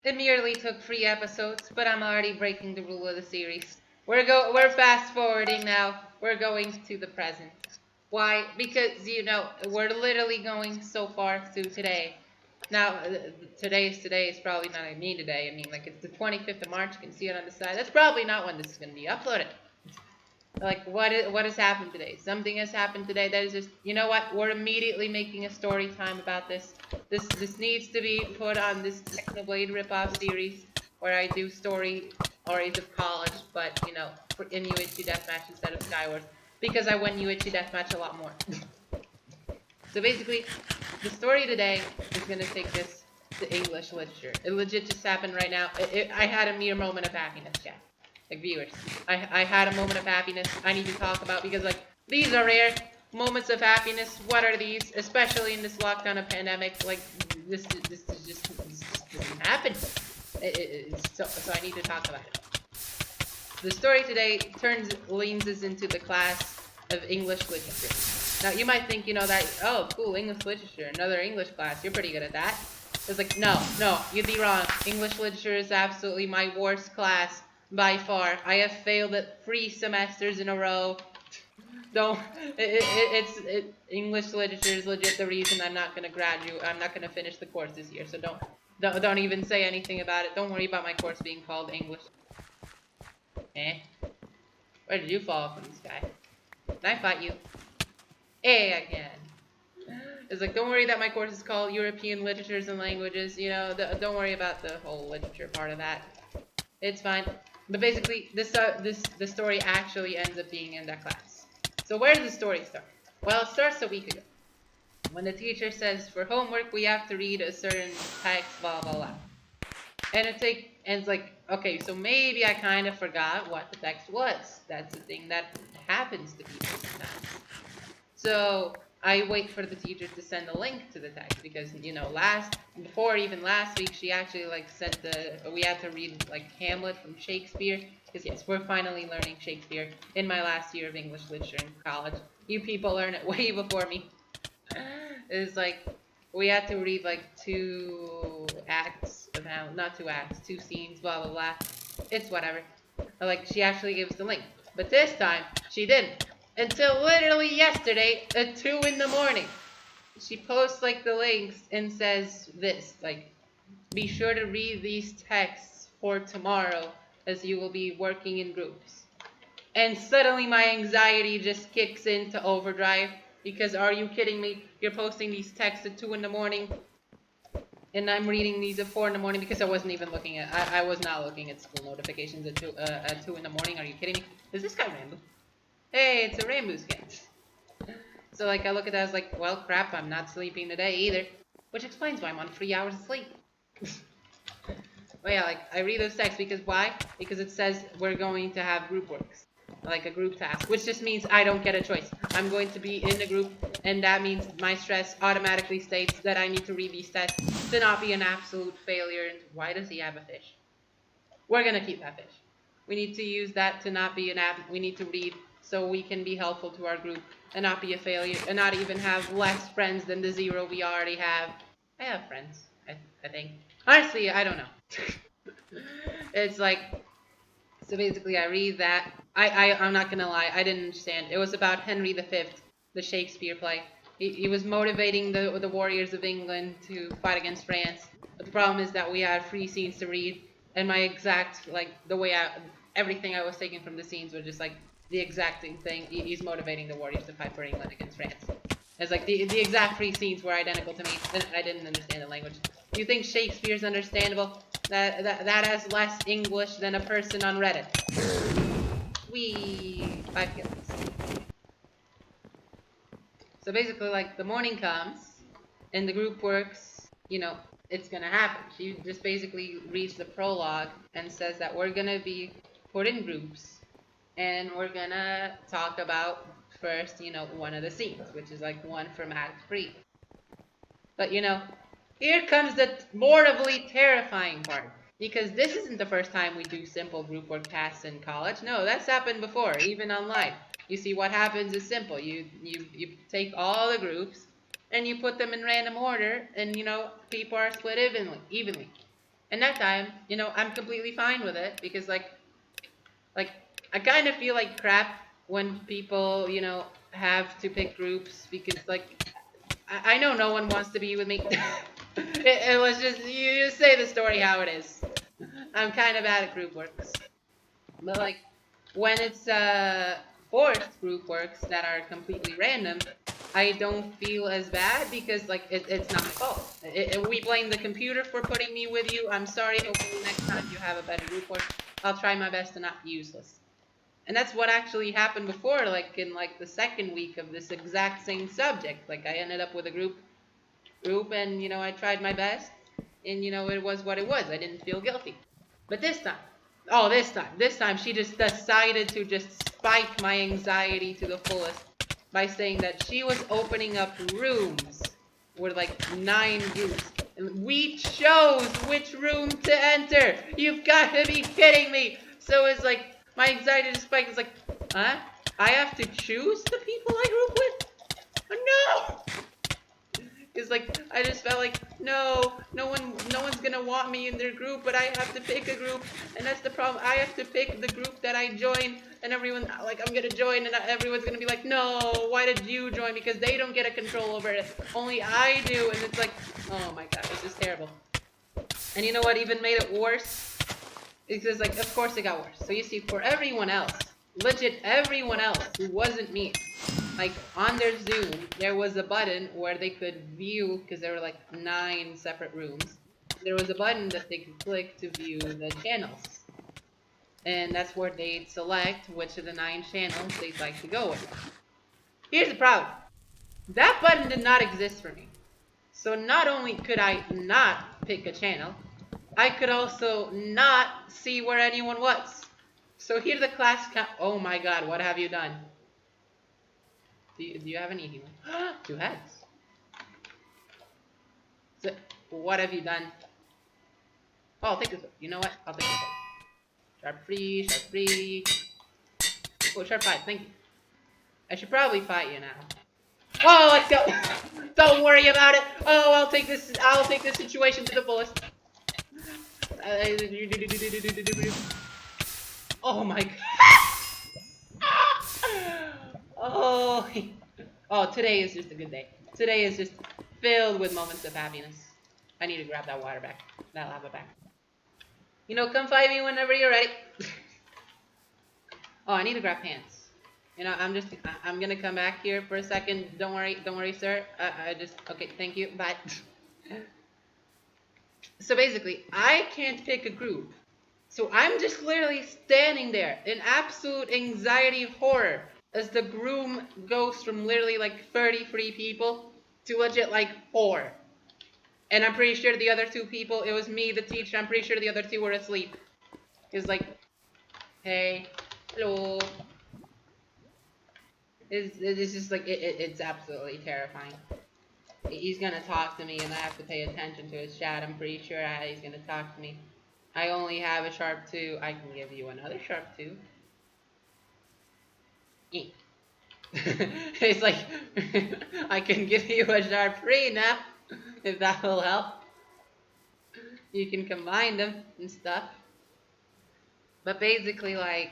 It merely took 3 episodes, but I'm already breaking the rule of the series. We're fast forwarding now. We're going to the present. Why? Because we're literally going so far through today. Now, today is probably not I mean today. I mean, like, it's the 25th of March. You can see it on the side. That's probably not when this is going to be uploaded. Like, what has happened today? Something has happened today that is just, you know what? We're immediately making a story time about this. This needs to be put on this Technoblade ripoff series where I do stories of college, but in Uhc Deathmatch instead of Skywars, because I win Uhc Deathmatch a lot more. So basically, the story today is gonna take this to English literature. It legit just happened right now. I had a mere moment of happiness, chat. Like, viewers, I had a moment of happiness I need to talk about because, like, these are rare moments of happiness. What are these? Especially in this lockdown of pandemic. Like, this doesn't happen. So I need to talk about it. The story today leans us into the class of English literature. Now, you might think, that, oh, cool, English literature, another English class, you're pretty good at that. It's like, no, you'd be wrong. English literature is absolutely my worst class by far. I have failed it 3 semesters in a row. Don't, English literature is legit the reason I'm not going to graduate, I'm not going to finish the course this year, so don't even say anything about it. Don't worry about my course being called English. Where did you fall from the sky? Can I fight you? Hey, again. It's like, don't worry that my course is called European Literatures and Languages. Don't worry about the whole literature part of that. It's fine. But basically, the story actually ends up being in that class. So where does the story start? Well, it starts a week ago, when the teacher says for homework we have to read a certain text, blah blah blah. And it's like, okay, so maybe I kind of forgot what the text was. That's the thing that happens to people sometimes. So I wait for the teacher to send a link to the text because before even last week she actually said we had to read like Hamlet from Shakespeare, because yes, we're finally learning Shakespeare in my last year of English literature in college. You people learn it way before me. It's like we had to read like 2 acts of Hamlet, not 2 acts, 2 scenes, blah blah blah. It's whatever. Like, she actually gave us the link, but this time she didn't. Until literally yesterday at 2 in the morning, she posts like the links and says this, like, be sure to read these texts for tomorrow as you will be working in groups. And suddenly my anxiety just kicks into overdrive because, are you kidding me? You're posting these texts at 2 in the morning and I'm reading these at 4 in the morning because I wasn't even looking at, I was not looking at school notifications at 2 in the morning. Are you kidding me? Is this guy Rambo? Hey, it's a Rainbow skin. So like I look at that, I was like, well, crap, I'm not sleeping today either. Which explains why I'm on 3 hours of sleep. But yeah, like, I read those texts because why? Because it says we're going to have group works. Like a group task, which just means I don't get a choice. I'm going to be in the group, and that means my stress automatically states that I need to read these tests to not be an absolute failure. And why does he have a fish? We're gonna keep that fish. We need to use that to not be an app. We need to read so we can be helpful to our group and not be a failure and not even have less friends than the 0 we already have. I have friends, I think. Honestly, I don't know. It's like, so basically I read that. I'm not gonna lie, I didn't understand. It was about Henry V, the Shakespeare play. He was motivating the warriors of England to fight against France. But the problem is that we had 3 scenes to read, and my exact, like, everything I was taking from the scenes was just like the exact same thing. He's motivating the warriors to fight for England against France. It's like the exact 3 scenes were identical to me, and I didn't understand the language. Do you think Shakespeare's understandable? That has less English than a person on Reddit. We 5 kills. So basically, like, the morning comes, and the group works, it's gonna happen. She just basically reads the prologue and says that we're gonna be put in groups, and we're gonna talk about first, one of the scenes, which is like one from Act 3. But here comes the mortally terrifying part. Because this isn't the first time we do simple group work tasks in college. No, that's happened before, even online. You see, what happens is simple. You take all the groups and you put them in random order, and people are split evenly. And that time, I'm completely fine with it because like I kind of feel like crap when people, have to pick groups because I know no one wants to be with me. It was just you just say the story how it is. I'm kind of bad at group works, but like when it's forced group works that are completely random, I don't feel as bad because like it's not my fault. We blame the computer for putting me with you. I'm sorry. Hopefully next time you have a better group work. I'll try my best to not be useless. And that's what actually happened before, like in like the second week of this exact same subject. Like I ended up with a group and I tried my best and it was what it was. I didn't feel guilty. But this time, oh, this time she just decided to just spike my anxiety to the fullest by saying that she was opening up rooms with like 9 groups. And we chose which room to enter. You've got to be kidding me. So it's like, my anxiety just spiked. It's like, huh? I have to choose the people I group with? No! It's like I just felt like no one's gonna want me in their group, but I have to pick a group, and that's the problem. I have to pick the group that I join, and everyone like I'm gonna join, and everyone's gonna be like, no, why did you join? Because they don't get a control over it, only I do, and it's like, oh my god, it's just terrible. And you know what even made it worse? It's just like, of course it got worse. So you see, for everyone else, legit everyone else who wasn't me, like on their Zoom, there was a button where they could view, because there were like 9 separate rooms. There was a button that they could click to view the channels. And that's where they'd select which of the 9 channels they'd like to go with. Here's the problem. That button did not exist for me. So not only could I not pick a channel, I could also not see where anyone was. So here the class count. Oh my god, what have you done? Do you have any healing? 2 heads. So, what have you done? Oh, I'll take this one. You know what? I'll take this one. Sharp 3, sharp 3. Oh, sharp 5, thank you. I should probably fight you now. Oh, let's go! Don't worry about it! Oh, I'll take this situation to the fullest. Oh my god! Oh, today is just a good day. Today is just filled with moments of happiness. I need to grab that water back. That lava back. Come fight me whenever you're ready. Oh, I need to grab pants. I'm gonna come back here for a second. Don't worry, sir. Okay, thank you, bye. So basically, I can't pick a group. So I'm just literally standing there in absolute anxiety horror as the groom goes from literally like 33 people to legit like 4. And I'm pretty sure the other 2 people, it was me, the teacher, I'm pretty sure the other 2 were asleep. It's like, hey, hello. It's just like, it's absolutely terrifying. He's gonna talk to me and I have to pay attention to his chat. I'm pretty sure he's gonna talk to me. I only have a sharp 2. I can give you another sharp 2. It's like, I can give you a sharp 3 now, if that will help. You can combine them and stuff. But basically, like,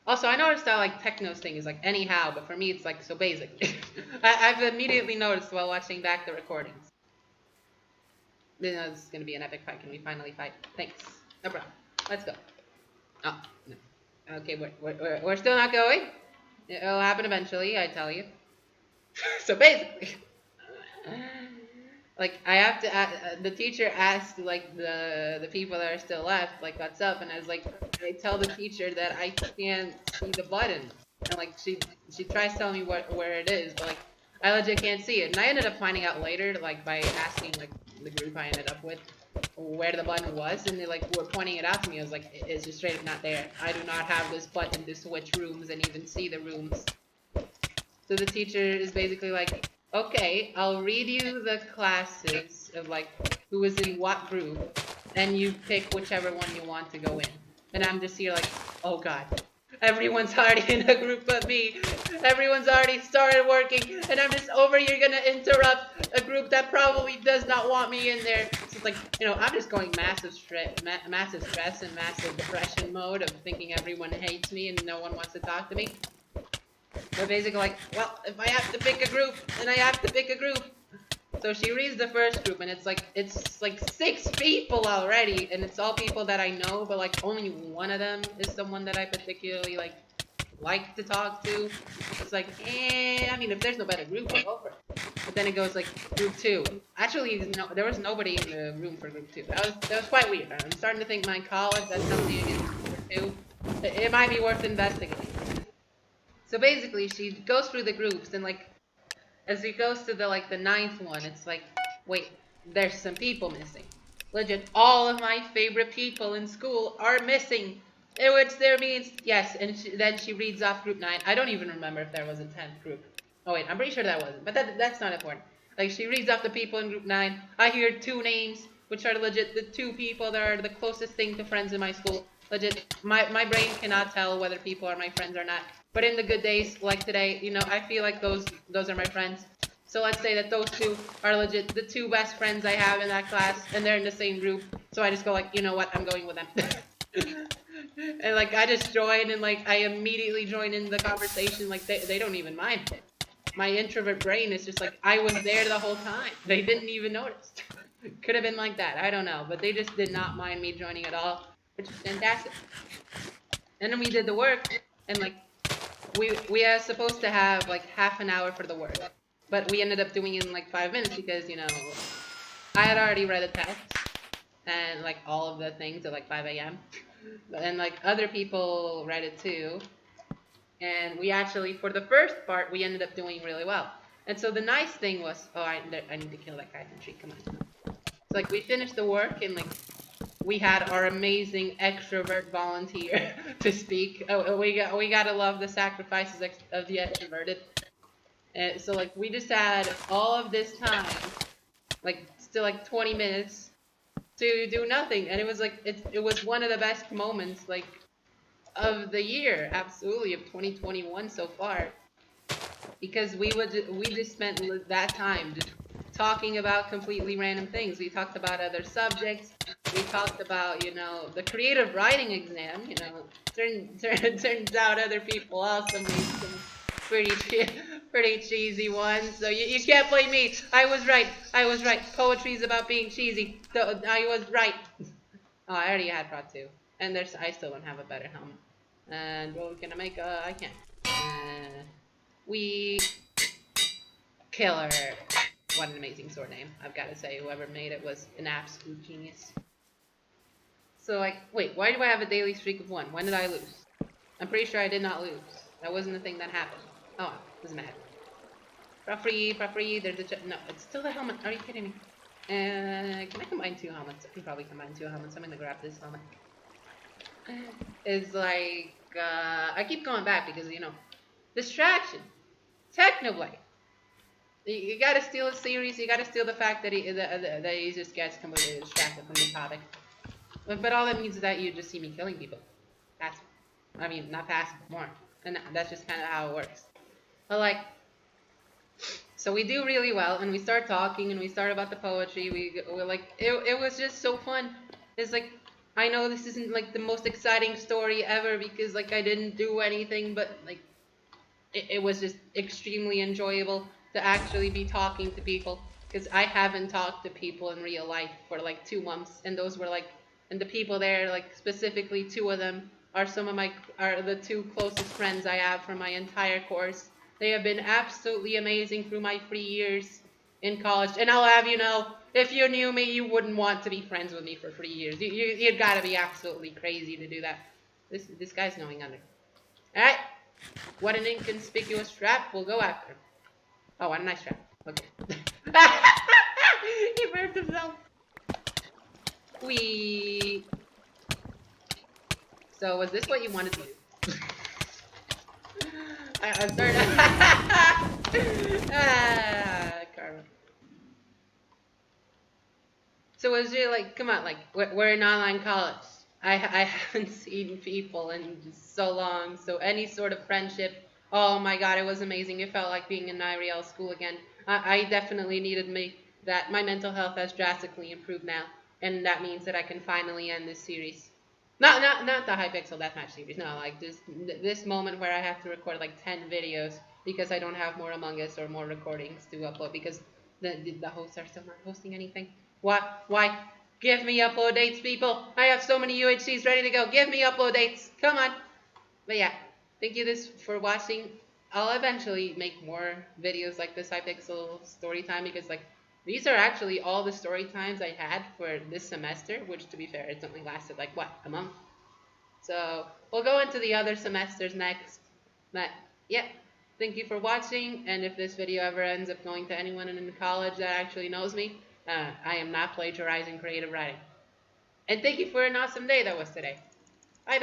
also I noticed that like Techno's thing is like anyhow, but for me it's like so basic. I've immediately noticed while watching back the recordings. This is gonna be an epic fight. Can we finally fight? Thanks. No problem. Let's go. Oh, no. Okay, we're still not going. It'll happen eventually, I tell you. So basically, like I have to. The teacher asked like the people that are still left, like what's up, and I was like, I tell the teacher that I can't see the button, and like she tries telling me where it is, but like I legit can't see it, and I ended up finding out later, like by asking like the group I ended up with where the button was, and they like were pointing it out to me. I was like, it's just straight up not there. I do not have this button to switch rooms and even see the rooms. So the teacher is basically like, okay, I'll read you the classes of like who is in what group, and you pick whichever one you want to go in. And I'm just here like, oh god, everyone's already in a group but me. Everyone's already started working, and I'm just over here gonna interrupt a group that probably does not want me in there. So just like, I'm just going massive stress and massive depression mode of thinking everyone hates me and no one wants to talk to me. But basically, like, well, if I have to pick a group, then I have to pick a group. So she reads the first group, and it's like 6 people already, and it's all people that I know, but like only one of them is someone that I particularly like to talk to. It's like, I mean, if there's no better group, I'll go for it. But then it goes like group 2. Actually, no, there was nobody in the room for group 2. That was quite weird. I'm starting to think my college has something against group 2. It might be worth investigating. So basically, she goes through the groups, and like as he goes to the ninth one, it's like, wait, there's some people missing. Legit, all of my favorite people in school are missing. Which there means yes, and then she reads off group 9. I don't even remember if there was a 10th group. Oh wait, I'm pretty sure that wasn't, but that's not important. Like she reads off the people in group 9. I hear 2 names, which are legit the 2 people that are the closest thing to friends in my school. Legit, my brain cannot tell whether people are my friends or not. But in the good days, like today, I feel like those are my friends. So let's say that those 2 are legit the 2 best friends I have in that class, and they're in the same group. So I just go like, you know what, I'm going with them. And like I just join, and like I immediately join in the conversation. Like they don't even mind. My introvert brain is just like, I was there the whole time. They didn't even notice. Could have been like that. I don't know. But they just did not mind me joining at all, which is fantastic. And then we did the work, and like we are supposed to have like half an hour for the work, but we ended up doing it in like 5 minutes because I had already read the text and like all of the things at like 5 a.m. And like other people read it too, and we actually, for the first part, we ended up doing really well. And so the nice thing was, oh, I need to kill that Kython tree. Come on. So like we finished the work, and like we had our amazing extrovert volunteer to speak. Oh, we gotta love the sacrifices of the extroverted. And so like we just had all of this time, like still like 20 minutes to do nothing, and it was like it was one of the best moments like of the year, absolutely, of 2021 so far, because we just spent that time just talking about completely random things. We talked about other subjects. We talked about the creative writing exam. Turns out other people also made some pretty cheesy ones. So you can't blame me. I was right. Poetry is about being cheesy. So I was right. Oh, I already had Prod 2. And I still don't have a better helmet. And what can I make? I can't. We Killer. What an amazing sword name. I've got to say, whoever made it was an absolute genius. So, like, wait, why do I have a daily streak of 1? When did I lose? I'm pretty sure I did not lose. That wasn't the thing that happened. Oh, doesn't matter. Free, there's no, it's still the helmet. Are you kidding me? Can I combine 2 helmets? I can probably combine 2 helmets. I'm gonna grab this helmet. Is like, I keep going back because, distraction. Technoblade. You gotta steal a series. You gotta steal the fact that he just gets completely distracted from the topic. But all that means is that you just see me killing people. Passive. I mean, not passive, more. And that's just kind of how it works. But like, so we do really well, and we start talking, and we start about the poetry. We're like, it was just so fun. It's like, I know this isn't like the most exciting story ever because like I didn't do anything, but like it was just extremely enjoyable to actually be talking to people, because I haven't talked to people in real life for like 2 months, and those were like, and the people there, like specifically 2 of them are the 2 closest friends I have from my entire course. They have been absolutely amazing through my 3 years in college, and I'll have you know, if you knew me, you wouldn't want to be friends with me for 3 years. You'd gotta be absolutely crazy to do that. This guy's going under. All right. What an inconspicuous trap. We'll go after. Oh, what a nice trap. Okay. He burnt himself. We. So, was this what you wanted to do? I'm sorry. Karma. So, was it like, come on, like, we're in online college. I haven't seen people in so long, so any sort of friendship, oh my god, it was amazing. It felt like being in IRL school again. I definitely needed that my mental health has drastically improved now, and that means that I can finally end this series. Not the Hypixel Deathmatch series. No, like this moment where I have to record like 10 videos because I don't have more Among Us or more recordings to upload because the hosts are still not hosting anything. Why? Give me upload dates, people. I have so many UHCs ready to go. Give me upload dates. Come on. But yeah, thank you this for watching. I'll eventually make more videos like this Hypixel story time because like these are actually all the story times I had for this semester, which to be fair, it's only lasted like what, a month? So we'll go into the other semesters next. But yeah, thank you for watching. And if this video ever ends up going to anyone in college that actually knows me, I am not plagiarizing creative writing. And thank you for an awesome day that was today. Bye bye.